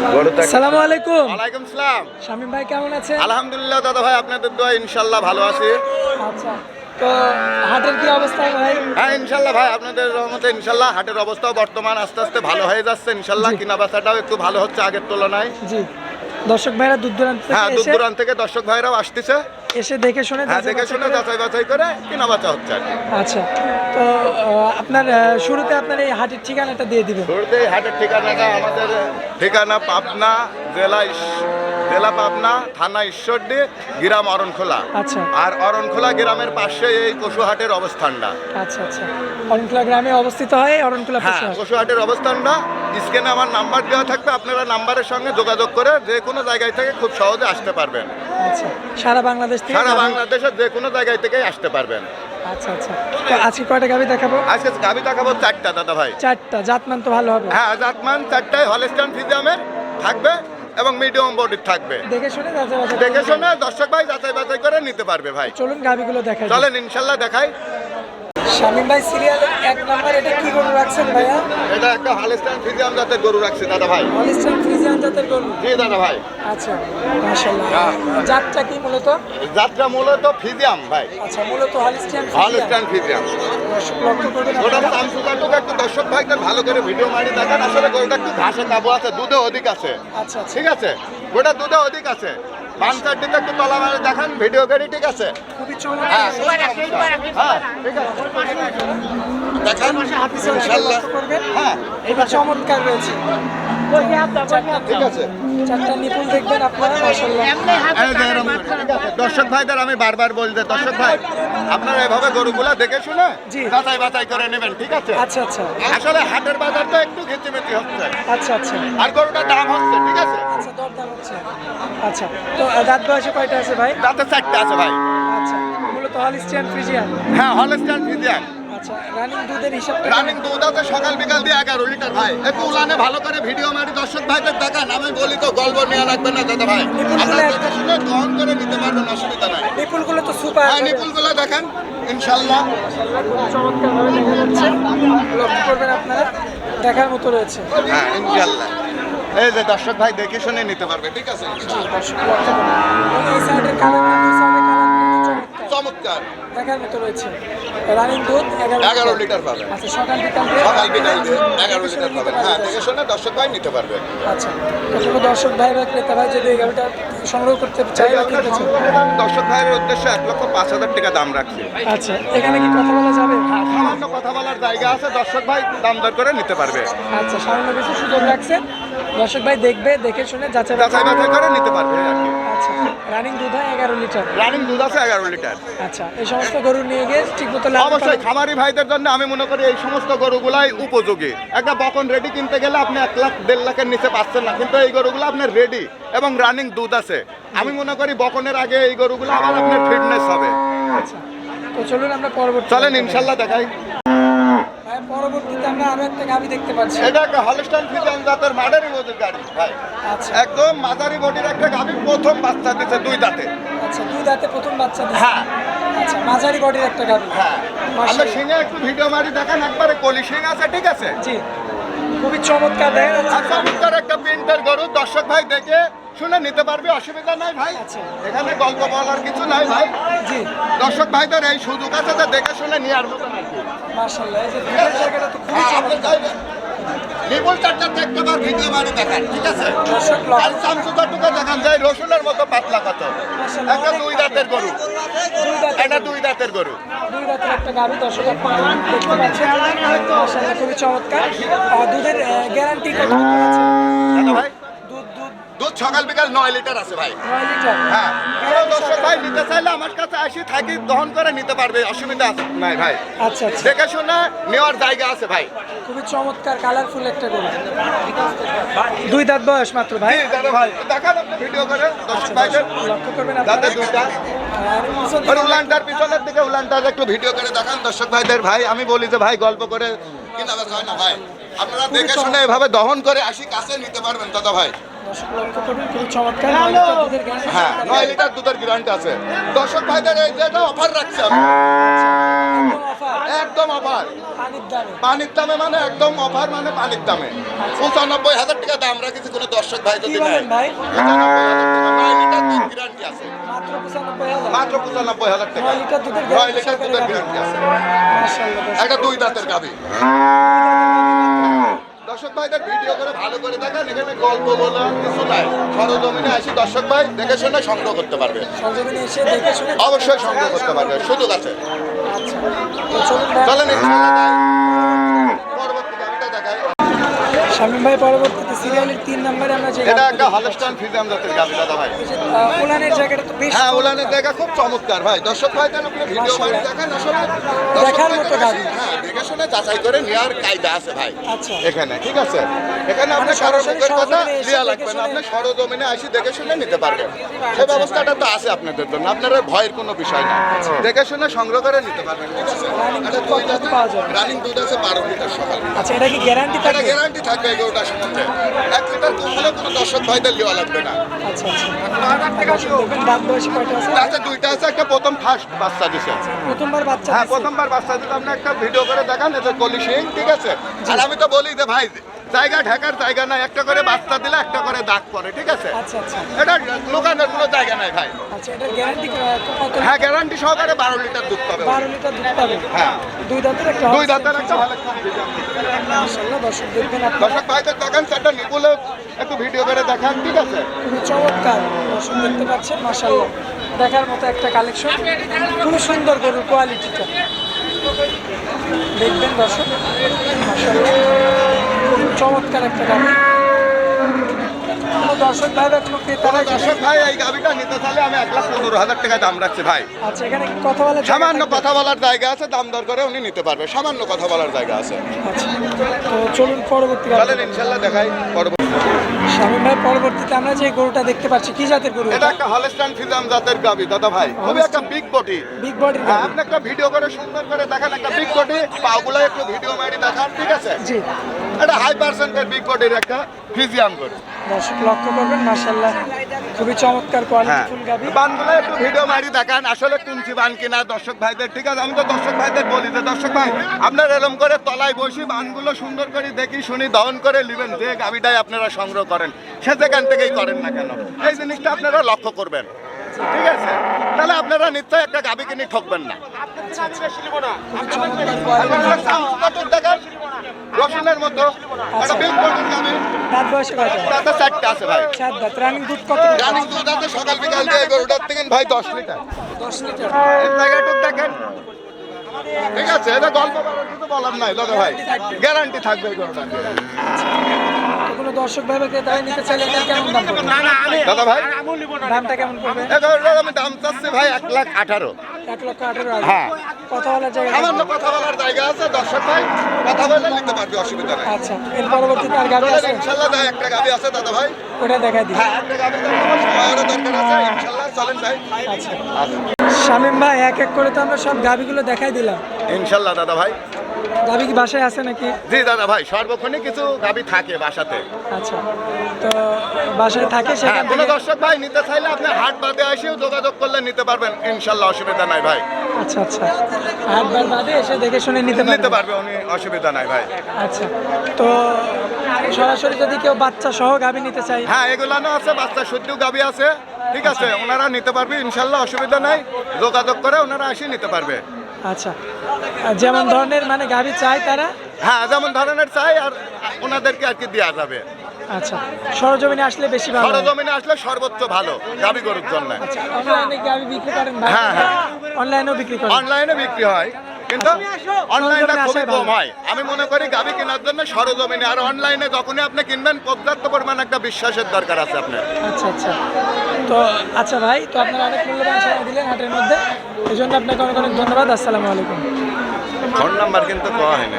আসসালামু আলাইকুম। ওয়ালাইকুম সালাম। শামীম ভাই কেমন আছেন? আলহামদুলিল্লাহ দাদা ভাই, আপনাদের দোয়া ইনশাআল্লাহ ভালো আছি। আচ্ছা, তো হাটের কি অবস্থা ভাই? হ্যাঁ ইনশাআল্লাহ ভাই, আপনাদের রহমতে ইনশাআল্লাহ হাটের অবস্থাও বর্তমান আস্তে আস্তে ভালো হয়ে যাচ্ছে ইনশাআল্লাহ। জি। কিনা বেচাটাও একটু ভালো হচ্ছে আগের তুলনায়। জি, দর্শক ভাইরা দূর দূরান্ত হ্যাঁ, থেকে দূর এসে দূরান্ত থেকে দর্শক ভাইরাও আসতেছে। এসে দেখে শুনে হ্যাঁ, যাচাই দেখে বাছাই শুনে করে- যাচাই বাছাই করে কিনা বেচা হচ্ছে আর কি। আচ্ছা, তো আপনার শুরুতে আপনার এই হাটের ঠিকানাটা দিয়ে দিবেন। শুরুতে এই হাটের ঠিকানাটা আমাদের ঠিকানা পাবনা জেলা পাবনা, থানা ঈশ্বরদী, গ্রাম অরণখোলা। আচ্ছা আর অরণখোলা গ্রামের পাশে এই পশুহাটের অবস্থানটা। আচ্ছা আচ্ছা, অরণখোলা গ্রামে অবস্থিত হয় অরণখোলা হ্যাঁ, পশুহাট। পশুহাটের অবস্থানটা স্ক্রিনে আমার নাম্বার দেওয়া থাকবে, আপনারা নাম্বারের সঙ্গে যোগাযোগ করে যে কোনো জায়গায় থেকে খুব সহজে আসতে পারবেন। আচ্ছা, সারা বাংলাদেশ থেকে সারা গাভী- বাংলাদেশের যে কোনো জায়গায় থেকেই আসতে পারবেন। আচ্ছা আচ্ছা, তো আজকে কয়টা গাভি দেখাবো? আজকে গাভি দেখাবো 4টা দাদা ভাই। 4টা, জাতমান তো ভালো হবে। হ্যাঁ, জাতমান 4টায় হলস্টাইন ফ্রিজিয়ামের থাকবে এবং মিডিয়াম বডির থাকবে। দেখে শুনে যাচাই বাছাই দেখে করে- শুনে দর্শক ভাই যাচাই বাছাই করে নিতে পারবে ভাই। চলুন গাভিগুলো দেখাই। চলেন ইনশাল্লাহ দেখাই। শামীম ভাই সিরিয়ালের 1 নাম্বার, এটা কি গরু রাখছেন ভাইয়া? এটা একটা হলস্টাইন ফ্রিজিয়াম জাতের গরু রাখছে দাদা ভাই। হলিস্টাইন ফ্রিজিয়ান জাতের গরু। জি দাদা ভাই, আচ্ছা, মাশাআল্লাহ। হ্যাঁ। জাতটা কি মূলত? যাত্রা মূলত ফ্রিজিয়াম ভাই, আচ্ছা, মূলত হলিস্টাইন হলস্টাইন ফ্রিজিয়াম। দর্শক লক্ষ্য করবেন ওটা আপনারা। সামসুকাটুক একটু দর্শক ভাইদের ভালো করে ভিডিও মারি দেখান। আসলে গরুটা একটু ঘাসে কাবু আছে, দুধে অধিক আছে। আচ্ছা আচ্ছা, ঠিক আছে, গোটা দুধে অধিক আছে। বানসার দিকে একটু তলা মারি দেখান, ভিডিও করি। ঠিক আছে, খুবই হ্যাঁ চমৎকার। হ্যাঁ ঠিক আছে দেখান ইনশাল্লাহ। লক্ষ্য করবেন। হ্যাঁ খুবই চমৎকার রয়েছে। ঠিক আছে। চারটা নিপুণ দেখবেন আপনারা, মাশাআল্লাহ। এই যে এরকম করে, ঠিক আছে। দর্শক ভাইদের আমি বারবার বলতে, দর্শক ভাই আপনারা এভাবে গরুগুলা দেখে শুনে জি। যাচাই বাছাই করে নেবেন। ঠিক আছে, আচ্ছা আচ্ছা আসলে হাটের বাজারটা একটু ঘিচিমিচি হচ্ছে আচ্ছা আচ্ছা আর গরুটার দাম হচ্ছে। ঠিক আছে, আচ্ছা, দরদাম হচ্ছে। আচ্ছা, তো দাঁত বয়সে কয়টা আছে ভাই? দাঁতে 4টা আছে ভাই। আচ্ছা, মূলত হলিস্টাইন ফ্রিজিয়ান। হ্যাঁ, হলস্টাইন ফ্রিজিয়ান। আচ্ছা, রানিং দুধের হিসাবটা রানিং দুধ আছে সকাল বিকাল দিয়ে 11 লিটার ভাই। একটু উলানে ভালো করে ভিডিও মারি দর্শক ভাইদের দেখান। আমি বলি তো গল্প নিয়ে রাখবেন না দাদা ভাই, আপনারা দেখে শুনে গ্রহণ করে নিতে পারবেন, অসুবিধা নাই। নিপুলগুলো তো সুপার। হ্যাঁ, নিপুলগুলো দেখান ইনশাল্লাহ। চমৎকার ভাবে দেখা যাচ্ছে, লক্ষ্য করবেন আপনারা, দেখার মতো রয়েছে। হ্যাঁ ইনশাল্লাহ, এই যে দর্শক ভাই দেখে শুনে নিতে পারবে। ঠিক আছে, দর্শক লক্ষ্য করুন। এবং এই সাইডের কালার, দুই সাইডের কালার চমৎকার, চমৎকার। দেখার মতো রয়েছে। রানিং দুধ 11 লিটার পাবে। আচ্ছা, সকাল বিকাল দিয়ে সকাল বিকাল দিয়ে 11 দেখে শুনে লিটার পাবে। নিতে হ্যাঁ, পারবে। দেখে শুনে দর্শক ভাই নিতে পারবে। আচ্ছা, তো কোনো দর্শক ভাই বা ক্রেতা ভাই যদি এই গাড়িটা সংগ্রহ করতে চাই বা কিনতে চায়, দর্শক ভাইয়ের উদ্দেশ্যে 1,05,000 টাকা দাম রাখছি। আচ্ছা, এখানে কি কথা বলা যাবে? সামান্য কথা বলার জায়গা আছে, দর্শক ভাই দাম দর করে নিতে পারবে। আচ্ছা, সামান্য কিছু সুযোগ রাখছে, দর্শক ভাই দেখবে, দেখে শুনে যাচাই যাচাই বাছাই করে নিতে পারবে আর কি। আচ্ছা, রানিং দুধ হয় 11 লিটার। রানিং দুধ আছে 11 লিটার। আচ্ছা, এই সমস্ত গরু নিয়ে গিয়ে ঠিক মতো অবশ্যই খামারি ভাইদের জন্য আমি মনে করি এই সমস্ত গরুগুলাই উপযোগী। একটা বকন রেডি কিনতে গেলে আপনি 1 লাখ 1.5 লাখের নিচে পাচ্ছেন না, কিন্তু এই গরুগুলো আপনার রেডি এবং রানিং দুধ আছে। আমি মনে করি বকনের আগে এই গরুগুলো আবার আপনার ফিটনেস হবে। আচ্ছা, তো চলুন আমরা পরবর্তী চলেন ইনশাল্লাহ দেখাই। ভাই, পরবর্তীতে আমরা আরো একটা গাভি দেখতে পাচ্ছি। এটা একটা হলস্টাইন ফ্রিজিয়ান জাতের মাঝারি বডির গাড়ি ভাই। আচ্ছা একদম মাঝারি বডির একটা গাভি, প্রথম বাচ্চা দিচ্ছে 2 দাঁতে। আচ্ছা, দুই দাঁতে প্রথম বাচ্চা দিচ্ছে। হ্যাঁ আচ্ছা, মাঝারি বডির একটা গাভি। হ্যাঁ, আমরা মাশাআল্লাহ। সিংহে একটু ভিডিও মারি দেখান, একবারে কলি সিং আছে। ঠিক আছে, জি, খুবই চমৎকার দেখা যাচ্ছে। আর চমৎকার একটা প্রিন্টের গরু, দর্শক ভাই দেখে শুনে নিতে পারবে, অসুবিধা নাই ভাই। আচ্ছা। এখানে গল্প বলার কিছু নাই ভাই। জি, দর্শক ভাইদের এই সুযোগ আছে যে দেখে শুনে নেওয়ার মতো নাকি। মাশাআল্লাহ, এই যে দুধের জায়গাটা তো খুবই হ্যাঁ, আপনি চমৎকার। চাইবেন নিপুল চারটাতে একটাবার ভিডিও মারি দেখান। ঠিক আছে, দর্শক আর চামচুটাটুকু দেখান যায় রসুনের মতো পাতলা কত। মাশাআল্লাহ, একটা অনেক 2 দাঁতের গরু, দুই দাঁতে এটা 2 দাঁতের গরু। দুই দাঁতের একটা গাভি, দর্শক আপনারা দেখতে পাচ্ছেন। মাশাআল্লাহ, খুবই চমৎকার। আর দুধের গ্যারান্টি কত আছে? দাদা ভাই, দুধ দুধ দুধ সকাল বিকাল 9 লিটার আছে ভাই। 9 লিটার। হ্যাঁ, কোনো দর্শক ভাই নিতে চাইলে আমার কাছে আসি থাকি, দহন করে নিতে পারবে, অসুবিধা নাই ভাই। আচ্ছা আচ্ছা, দেখে শুনে নেওয়ার জায়গা আছে ভাই। খুবই চমৎকার কালারফুল একটা গরু। দুই দাঁত বয়স মাত্র ভাই। জি দাদা ভাই, দেখান আপনি ভিডিও করে দর্শক ভাইদের। লক্ষ্য করবেন দাঁতে আপনারা। 2টা। আর পিছন আর দিকে- উলানটার পিছনের দিকে উলানটার একটু ভিডিও করে দেখান দর্শক ভাইদের। ভাই আমি বলি যে ভাই গল্প করে কিনা বেচা হয় না ভাই, আপনারা দেখে শুনে এভাবে দহন করে আসি কাছে নিতে পারবেন দাদা ভাই। দর্শক লক্ষ্য করুন, খুবই চমৎকার। 9 লিটার দুধের গ্যারান্টি। হ্যাঁ, 9 লিটার দুধের গ্যারান্টি আছে। দর্শক ভাইদের এই যেটা অফার রাখছি আমি, একদম অফার, একদম অফার। পানির দামে। পানির দামে মানে একদম অফার, মানে পানির দামে 95,000 টাকা দাম রাখছি কোনো দর্শক ভাই কি যদি বলেন নেয় ভাই 9 লিটার দুধ গ্যারান্টি আছে মাত্র 95,000 মাত্র 95,000 টাকা 9 লিটার দুধের 9 লিটার দুধের গ্যারান্টি আছে মাশাআল্লাহ একটা 2 দাঁতের গাভী দর্শক ভাইদের ভিডিও করে ভালো করে দেখেন এখানে গল্প বলা কিছু নাই সরজমিনে আসি দর্শক ভাই দেখে শুনে সংগ্রহ করতে পারবে সরজমিনে এসে দেখে শুনে অবশ্যই সংগ্রহ করতে পারবে সুযোগ আছে আচ্ছা তো চলুন ভাই চলেন ইনশাআল্লাহ যাই। পরবর্তী গাভীটা দেখাই শামীম ভাই পরবর্তীতে সিরিয়ালের 3 নম্বরে আমরা যে এটা একটা হলস্টাইন ফ্রিজিয়ান জাতের গাভী দাদা ভাই উলানের জায়গাটা তো বেশ হ্যাঁ উলানের জায়গা খুব চমৎকার ভাই দর্শক ভাইদের আপনি ভিডিও বাড়ি দেখেন আসলে দেখার মতো গাভী। হ্যাঁ দেখে শুনে যাচাই করে নেওয়ার কায়দা আছে ভাই আচ্ছা এখানে ঠিক আছে এখানে আপনি মানে কারোর সরাসরি মুখের কথা সরজমিনে এসে দেওয়া দেখে লাগবে না শুনে- আপনি সরজমিনে আসি দেখে শুনে নিতে পারবেন সেই ব্যবস্থাটা তো আছে আপনাদের জন্য আপনারা ভয়ের কোনো বিষয় না দেখে শুনে সংগ্রহ করে নিতে পারবেন ঠিক আছে রানিং এটা দুধ কত পাওয়া যাবে রানিং দুধ আছে 12 লিটার সকাল আচ্ছা এটা কি গ্যারান্টি এটা থাকে গ্যারান্টি থাকবে এই গরুটার সম্বন্ধে 1 লিটার কম হলে কোনো দর্শক ভাইদের নেওয়া লাগবে না আচ্ছা আচ্ছা দেখবেন দাঁত বয়সী কয়টা আছে আচ্ছা দুইটা আছে একটা প্রথম ফার্স্ট বাচ্চা দিছে প্রথমবার বাচ্চা হ্যাঁ দিছে। প্রথমবার বাচ্চা দিতে আপনি একটা ভিডিও করে দেখান এটা কলি সিং ঠিক আছে আর আমি তো বলি যে ভাই জায়গা ঢাকার জায়গা নাই একটা করে বাচ্চা দিলে একটা করে দাগ পড়ে ঠিক আছে আচ্ছা আচ্ছা এটা লোকানোর কোনো জায়গা নাই ভাই আচ্ছা এটার গ্যারান্টি কত হ্যাঁ গ্যারান্টি সহকারে 12 লিটার দুধ পাবে 12 লিটার দুধ পাবে হ্যাঁ দুই দাঁতের একটা দুই দাঁতের একটা ভালো মাশাআল্লাহ দর্শক দেখবেন আপনারা দর্শক ভাইদের দেখান সেটা নিপুলে একটু ভিডিও করে দেখান ঠিক আছে খুবই চমৎকার দর্শক দেখতে পাচ্ছেন মাশাআল্লাহ দেখার মতো একটা কালেকশন খুবই সুন্দর গরুর কোয়ালিটিটা দেখবেন দর্শক মাশাআল্লাহ খুব চমৎকার একটা গাড়ি কোনো দর্শক ভাই বা কোনো ক্রেতারা দর্শক ভাই এই গাভিটা নিতে চাইলে আমি 1,15,000 টাকা দাম রাখছি ভাই আচ্ছা এখানে কি কথা বলা যায়? সামান্য কথা বলার জায়গা আছে দাম দর করে উনি নিতে পারবে সামান্য কথা বলার জায়গা আছে আচ্ছা তো চলুন পরবর্তী গাড়ি চলেন ইনশাল্লাহ দেখাই পরবর্তী শামীম ভাই পরবর্তীতে আমরা যে গরুটা দেখতে পাচ্ছি কি জাতের গরু এটা একটা হলস্টাইন ফ্রিজিয়ান জাতের গাভি দাদা ভাই খুবই একটা বিগ বডি বিগ বডির হ্যাঁ গাড়ি আপনি একটা ভিডিও করে সুন্দর করে দেখান একটা বিগ বডি পাগুলো একটু ভিডিও মারি দেখান ঠিক আছে জি এটা হাই পার্সেন্টের বিগ বডির একটা ফ্রিজিয়ান গরু দর্শক লক্ষ্য করবেন মাশাআল্লাহ খুবই চমৎকার হ্যাঁ কোয়ালিটিফুল গাভি বানগুলো একটু ভিডিও মারি দেখান আসলে কুঞ্চি বান কিনা দর্শক ভাইদের ঠিক আছে আমি তো দর্শক ভাইদের বলি যে দর্শক ভাই আপনার এরকম করে তলায় বসি বানগুলো সুন্দর করে দেখি শুনি দহন করে নেবেন যে গাভিটাই আপনারা সংগ্রহ করেন সে যেখান থেকেই করেন না কেন এই জিনিসটা আপনারা লক্ষ্য করবেন ঠিক আছে তাহলে আপনারা নিশ্চয়ই একটা গাভি কিনে ঠকবেন না খুবই চমৎকার কোয়ালিটি আপনারা সাউন্ড দেখেন রসুনের মতো একটা বিগ বডির গাভি দাঁত বয়সে কয়টা তাতে 4টা আছে ভাই 4 দাঁত রানিং দুধ কত রানিং দুধ আছে সকাল বিকাল দিয়ে গরুটার থেকে ভাই 10 লিটার 10 লিটার এই জায়গাটুক দেখেন ঠিক আছে এটা গল্প করার কিছু বলার নাই দাদা ভাই গ্যারান্টি থাকবে এই গরুটার তো কোনো দর্শক ভাই বা ক্রেতারা নিতে চাইলে এটা কেমন দাম পড়বে দাদা ভাই দামটা কেমন পড়বে এই গরুটার আমি দাম চাচ্ছি ভাই 1,18,000 1,18,000 হ্যাঁ কথা বলার জায়গা সামান্য কথা বলার জায়গা আছে দর্শক ভাই কথা বলে নিতে পারবে অসুবিধা নাই আচ্ছা এর পরবর্তীতে আর গাভি চলেন আছে ইনশাল্লাহ ভাই একটা গাভি আছে দাদা ভাই ওটা দেখাই দিই হ্যাঁ একটা গাভি সময়েরও দরকার আছে ইনশাল্লাহ চলেন ভাই আচ্ছা আচ্ছা শামীম ভাই এক এক করে তো আমরা সব গাভিগুলো দেখাই দিলাম ইনশাল্লাহ দাদা ভাই গাভি কি বাসায় আছে নাকি জি দাদা ভাই সর্বক্ষণই কিছু গাভি থাকে বাসাতে আচ্ছা তো বাসায় থাকে হ্যাঁ সেখান কোনো থেকে দর্শক ভাই নিতে চাইলে আপনি হাট বাদে এসেও যোগাযোগ করলে নিতে পারবেন ইনশাল্লাহ অসুবিধা নাই ভাই আচ্ছা আচ্ছা হাটবার বাদে এসে দেখে শুনে নিতে নিতে পারবেন পারবে উনি অসুবিধা নাই ভাই আচ্ছা তো সরাসরি যদি কেউ বাচ্চা সহ গাভি নিতে চাই হ্যাঁ এগুলানো আছে বাচ্চা শুদ্ধ গাভি আছে ঠিক আছে ওনারা নিতে পারবে ইনশাল্লাহ অসুবিধা নাই যোগাযোগ করে ওনারা এসে নিতে পারবে আচ্ছা আর যেমন ধরনের মানে গাভি চাই তারা হ্যাঁ যেমন ধরনের চাই আর ওনাদেরকে আর কি দেওয়া যাবে আচ্ছা সরজমিনে আসলে বেশি ভালো হয়। সরজমিনে আসলে সর্বোচ্চ ভালো গাভি গরুর জন্য আচ্ছা অনলাইনে গাভি বিক্রি করেন ভাই হ্যাঁ, হ্যাঁ। অনলাইনেও বিক্রি করেন অনলাইনে বিক্রি হয় কিন্তু অনলাইনটা সরজমিনে খুবই আসাই কম ভালো। হয় আমি মনে করি গাভি কেনার জন্য সরজমিনে আর অনলাইনে যখনই আপনি কিনবেন পর্যাপ্ত পরিমাণ একটা বিশ্বাসের দরকার আছে আপনার আচ্ছা আচ্ছা তো আচ্ছা ভাই তো আপনারা অনেক মূল্যবান সময় দিলেন হাটের মধ্যে এই জন্য আপনাকে অনেক অনেক ধন্যবাদ আসসালামু আলাইকুম ফোন নাম্বার কিন্তু পাওয়া হয় না